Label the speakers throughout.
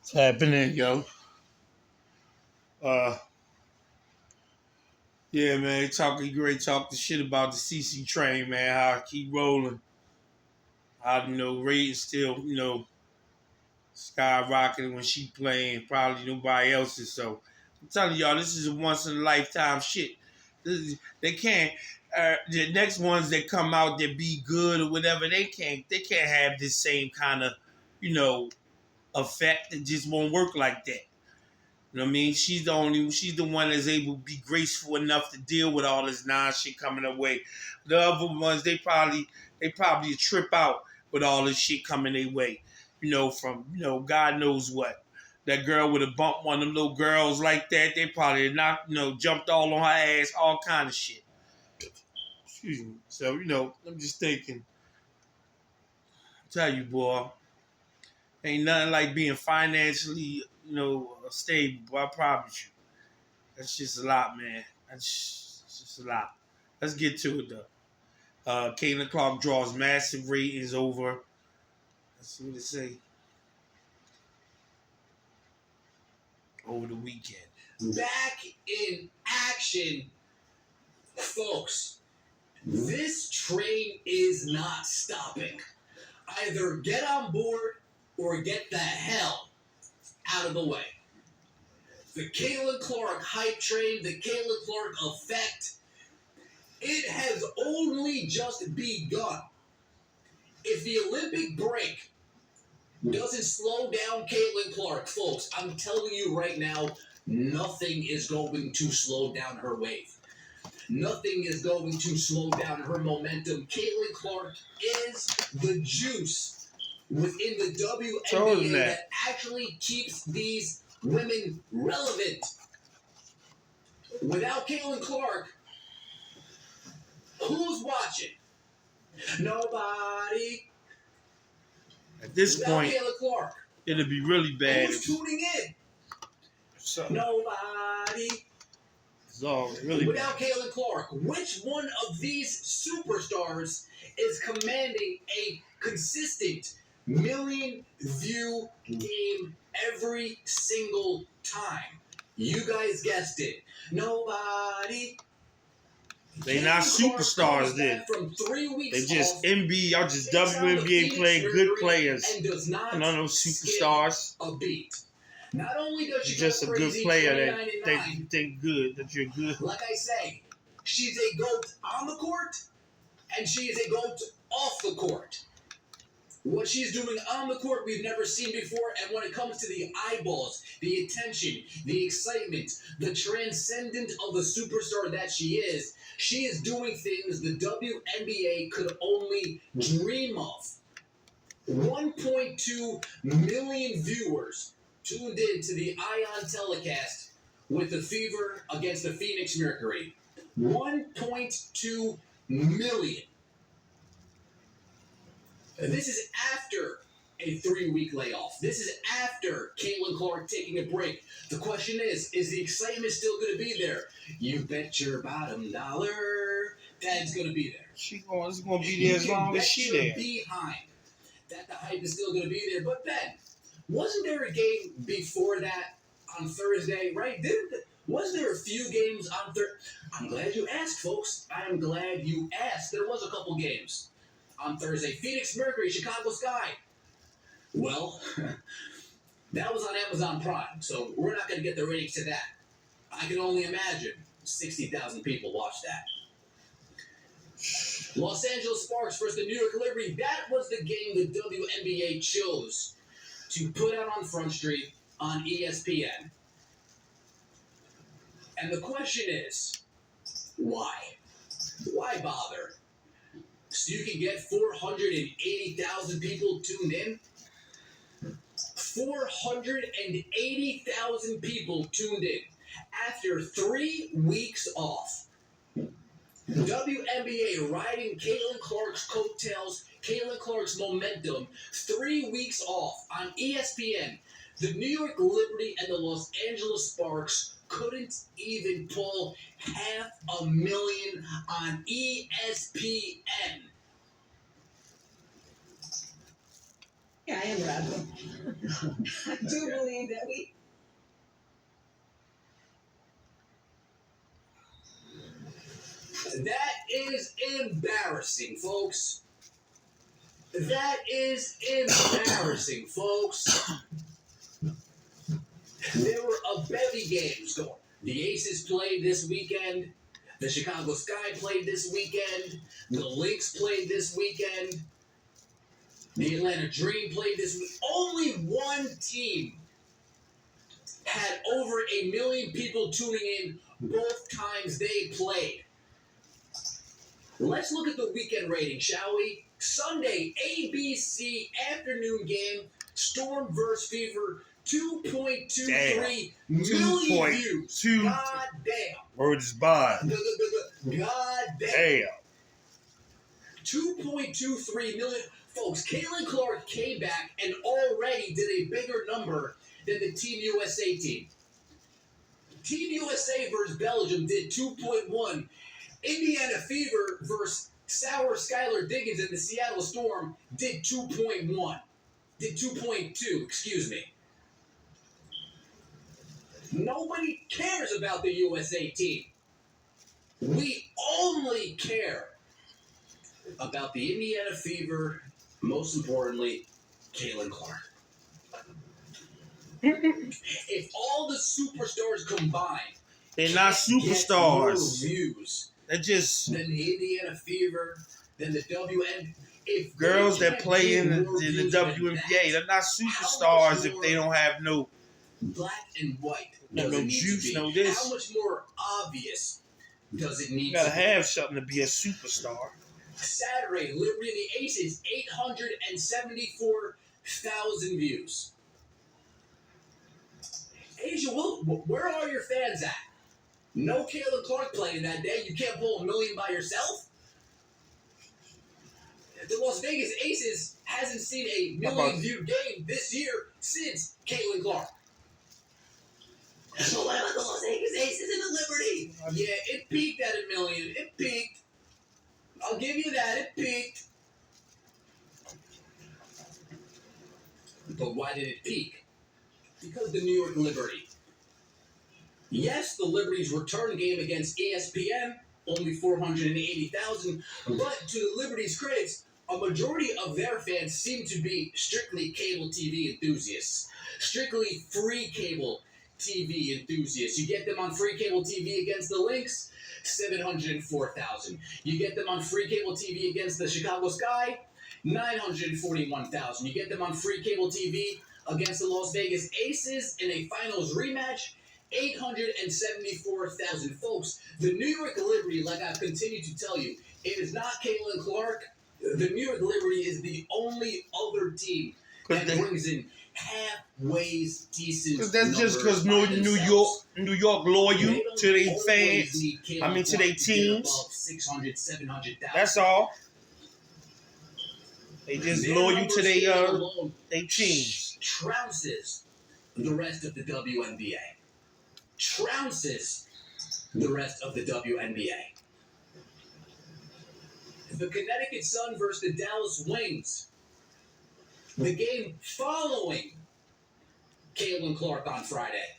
Speaker 1: What's happening, yo? Uh, yeah, man, talking great, talk the shit about the CC train, man. How I keep rolling. How ratings still, skyrocketing when she playing. Probably nobody else's. So I'm telling y'all, this is a once in a lifetime shit. They can't. The next ones that come out that be good or whatever, they can't. They can't have this same kind of, you know, effect. It just won't work like that. You know what I mean? She's the one that's able to be graceful enough to deal with all this shit coming her way. The other ones, they probably trip out with all this shit coming their way. From God knows what. That girl would have bumped one of them little girls like that. They probably knocked, jumped all on her ass, all kind of shit. Excuse me. So, I'm just thinking, tell you, boy, ain't nothing like being financially, stable, boy, I promise you. That's just a lot, man. That's just a lot. Let's get to it, though. Caitlin Clark draws massive ratings over. Let's see what it say. Over the weekend.
Speaker 2: Back in action, folks. This train is not stopping. Either get on board or get the hell out of the way. The Caitlin Clark hype train, the Caitlin Clark effect, it has only just begun. If the Olympic break doesn't slow down Caitlin Clark, folks, I'm telling you right now, nothing is going to slow down her wave. Nothing is going to slow down her momentum. Caitlin Clark is the juice within the WNBA that actually keeps these women relevant. Without Caitlin Clark, who's watching? Nobody.
Speaker 1: At this point,
Speaker 2: Caitlin Clark,
Speaker 1: it'll be really bad.
Speaker 2: Who's tuning in? Nobody.
Speaker 1: Really
Speaker 2: Without Caitlin Clark, which one of these superstars is commanding a consistent million-view game every single time? You guys guessed it. Nobody.
Speaker 1: They not superstars then.
Speaker 2: From 3 weeks
Speaker 1: they just NBA, y'all just WNBA playing good players.
Speaker 2: And does not
Speaker 1: none of those superstars.
Speaker 2: A beat. Not only does she
Speaker 1: just a good player that you think good, that you're good.
Speaker 2: Like I say, she's a GOAT on the court, and she is a GOAT off the court. What she's doing on the court we've never seen before, and when it comes to the eyeballs, the attention, the excitement, the transcendent of the superstar that she is doing things the WNBA could only dream of. 1.2 million viewers tuned in to the Ion telecast with the Fever against the Phoenix Mercury. 1.2 million. This is after a 3-week layoff. This is after Caitlin Clark taking a break. The question is the excitement still going to be there? You bet your bottom dollar that's going to be there.
Speaker 1: It's going to be there as long as she's there.
Speaker 2: Behind that the hype is still going to be there. But Ben, wasn't there a game before that on Thursday, right? Wasn't there a few games on Thursday? I'm glad you asked, folks. I'm glad you asked. There was a couple games on Thursday. Phoenix Mercury, Chicago Sky. Well, that was on Amazon Prime, so we're not going to get the ratings to that. I can only imagine 60,000 people watched that. Los Angeles Sparks versus the New York Liberty. That was the game the WNBA chose to put out on Front Street on ESPN. And the question is, why? Why bother? So you can get 480,000 people tuned in? 480,000 people tuned in after 3 weeks off. WNBA riding Caitlin Clark's coattails, Caitlin Clark's momentum, 3 weeks off on ESPN. The New York Liberty and the Los Angeles Sparks couldn't even pull 500,000 on ESPN. Yeah, I am radical. I do believe that That is embarrassing, folks. That is embarrassing, folks. There were a bevy games going. The Aces played this weekend. The Chicago Sky played this weekend. The Lynx played this weekend. The Atlanta Dream played this week. Only one team had over 1 million people tuning in both times they played. Let's look at the weekend rating, shall we? Sunday, ABC afternoon game, Storm vs. Fever, 2.23 million views. God damn.
Speaker 1: Word is bond.
Speaker 2: God damn. 2.23 million. Folks, Caitlin Clark came back and already did a bigger number than the Team USA team. Team USA versus Belgium did 2.1. Indiana Fever versus Sour Skylar Diggins and the Seattle Storm did 2.1. Did 2.2, excuse me. Nobody cares about the USA team. We only care about the Indiana Fever, most importantly, Caitlin Clark. If all the superstars combined,
Speaker 1: they're not superstars.
Speaker 2: Views
Speaker 1: they're just
Speaker 2: than the Indiana Fever, than the WN. If
Speaker 1: girls that play in the WNBA. They're not superstars if they don't have no
Speaker 2: black and white.
Speaker 1: No juice, no this.
Speaker 2: How much more obvious does it need
Speaker 1: you gotta
Speaker 2: to
Speaker 1: have something to be a superstar.
Speaker 2: Saturday, Liberty and the Aces, 874,000 views. Asia, where are your fans at? No Caitlin Clark playing that day. You can't pull 1 million by yourself? The Las Vegas Aces hasn't seen a 1 million view game this year since Caitlin Clark. So what about the Las Vegas Aces and the Liberty? Yeah, it peaked at 1 million. It peaked. I'll give you that. It peaked. But why did it peak? Because the New York Liberty. Yes, the Liberty's return game against ESPN, only 480,000. But to the Liberty's critics, a majority of their fans seem to be strictly cable TV enthusiasts. Strictly free cable TV enthusiasts. You get them on free cable TV against the Lynx, 704,000. You get them on free cable TV against the Chicago Sky, 941,000. You get them on free cable TV against the Las Vegas Aces in a finals rematch, 874,000. Folks, the New York Liberty, like I've continued to tell you, it is not Caitlin Clark. The New York Liberty is the only other team that brings in halfways decent.
Speaker 1: Because that's just because New York loyal to their fans. I mean, to their teams.
Speaker 2: 600, 700,000.
Speaker 1: That's all. They just loyal to their teams.
Speaker 2: Trounces the rest of the WNBA. Trounces the rest of the WNBA. The Connecticut Sun versus the Dallas Wings. The game following Caitlin Clark on Friday.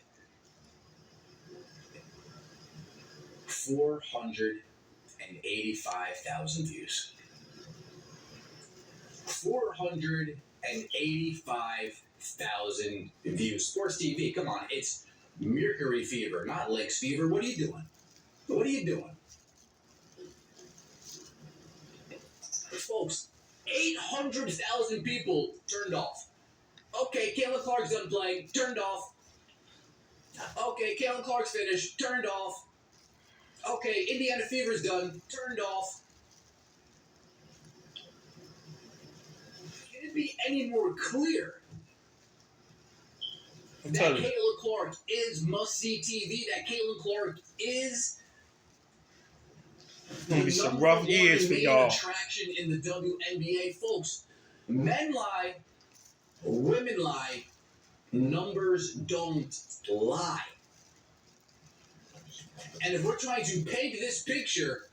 Speaker 2: 485,000 views. 485,000 views. Sports TV, come on. It's Mercury Fever, not Lynx Fever. What are you doing? What are you doing? Folks, 800,000 people turned off. Okay, Caitlin Clark's done playing. Turned off. Okay, Caitlin Clark's finished. Turned off. Okay, Indiana Fever's done. Turned off. Can it be any more clear that Caitlin Clark is must-see TV? That Caitlin Clark is
Speaker 1: It's gonna be some rough years for y'all.
Speaker 2: Attraction in the WNBA, folks. Men lie, women lie, numbers don't lie. And if we're trying to paint this picture,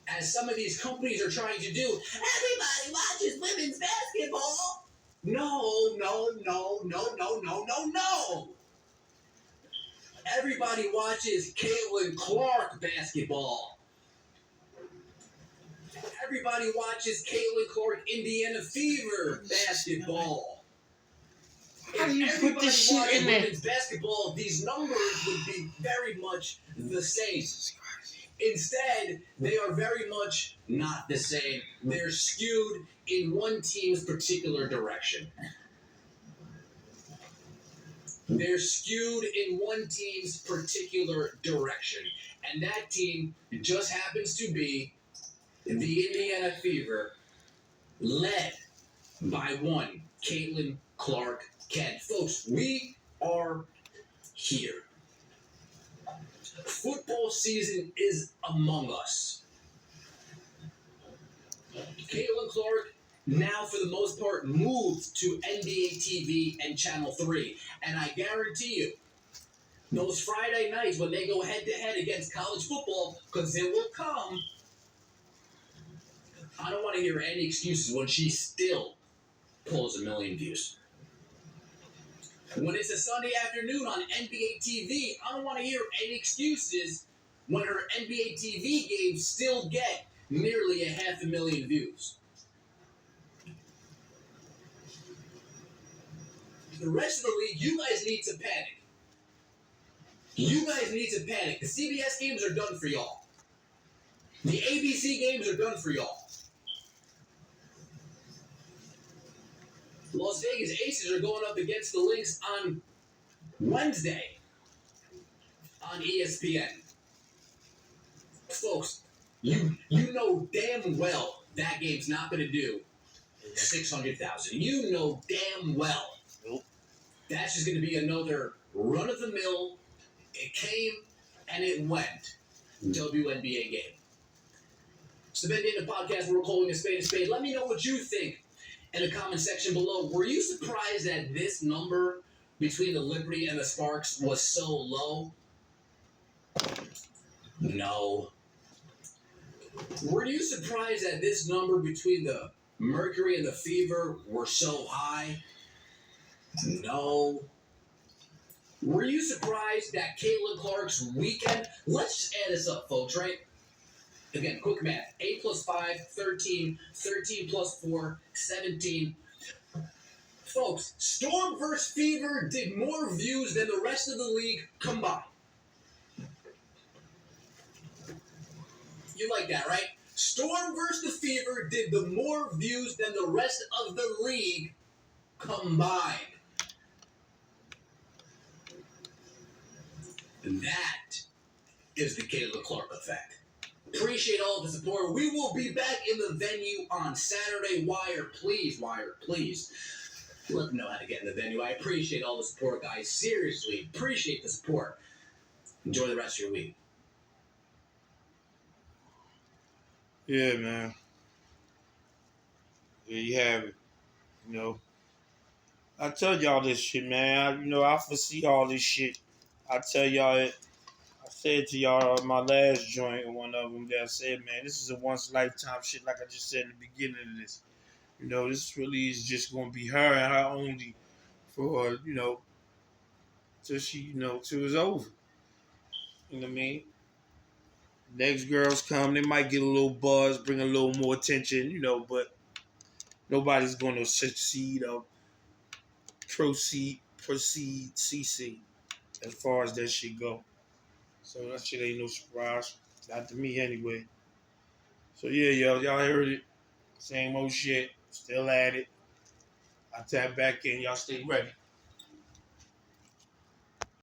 Speaker 2: as some of these companies are trying to do, everybody watches women's basketball. No, no, no, no, no, no, no, no. Everybody watches Caitlin Clark basketball. Everybody watches Caitlin Clark Indiana Fever basketball.
Speaker 1: How do you
Speaker 2: If
Speaker 1: put
Speaker 2: everybody
Speaker 1: this shit
Speaker 2: watched
Speaker 1: in there?
Speaker 2: women's basketball, these numbers would be very much the same. Instead, they are very much not the same. They're skewed in one team's particular direction. They're skewed in one team's particular direction. And that team just happens to be the Indiana Fever, led by one Caitlin Clark Kent. Folks, we are here. Football season is among us. Caitlin Clark now, for the most part, moved to NBA TV and Channel 3. And I guarantee you, those Friday nights when they go head-to-head against college football, because it will come, I don't want to hear any excuses when she still pulls 1 million views. When it's a Sunday afternoon on NBA TV, I don't want to hear any excuses when her NBA TV games still get nearly 500,000 views. The rest of the league, you guys need to panic. You guys need to panic. The CBS games are done for y'all. The ABC games are done for y'all. Las Vegas Aces are going up against the Lynx on Wednesday on ESPN. Folks, you know damn well that game's not going to do 600,000. You know damn well.
Speaker 1: Nope.
Speaker 2: That's just going to be another run-of-the-mill, it came and it went WNBA game. It's the Ben Dana podcast where we're calling a spade a spade. Let me know what you think in the comment section below. Were you surprised that this number between the Liberty and the Sparks was so low? No. Were you surprised that this number between the Mercury and the Fever were so high? No. Were you surprised that Caitlin Clark's weekend? Let's just add this up, folks, right? Again, quick math. 8 plus 5, 13. 13 plus 4, 17. Folks, Storm vs. Fever did more views than the rest of the league combined. You like that, right? Storm vs. the Fever did the more views than the rest of the league combined. That is the Caitlin Clark effect. Appreciate all the support. We will be back in the venue on Saturday. Wire, please. Let them know how to get in the venue. I appreciate all the support, guys. Seriously, appreciate the support. Enjoy the rest of your week.
Speaker 1: Yeah, man. There you have it. You know, I tell y'all this shit, man. I foresee all this shit. I tell y'all it. I said to y'all on my last joint, one of them that I said, man, this is a once lifetime shit. Like I just said in the beginning of this, this really is just gonna be her and her only for till she till it's over. You know what I mean? Next girls come, they might get a little buzz, bring a little more attention, but nobody's gonna succeed or proceed CC as far as that shit go. So that shit ain't no surprise. Not to me anyway. So yeah, y'all heard it. Same old shit. Still at it. I tap back in. Y'all stay ready.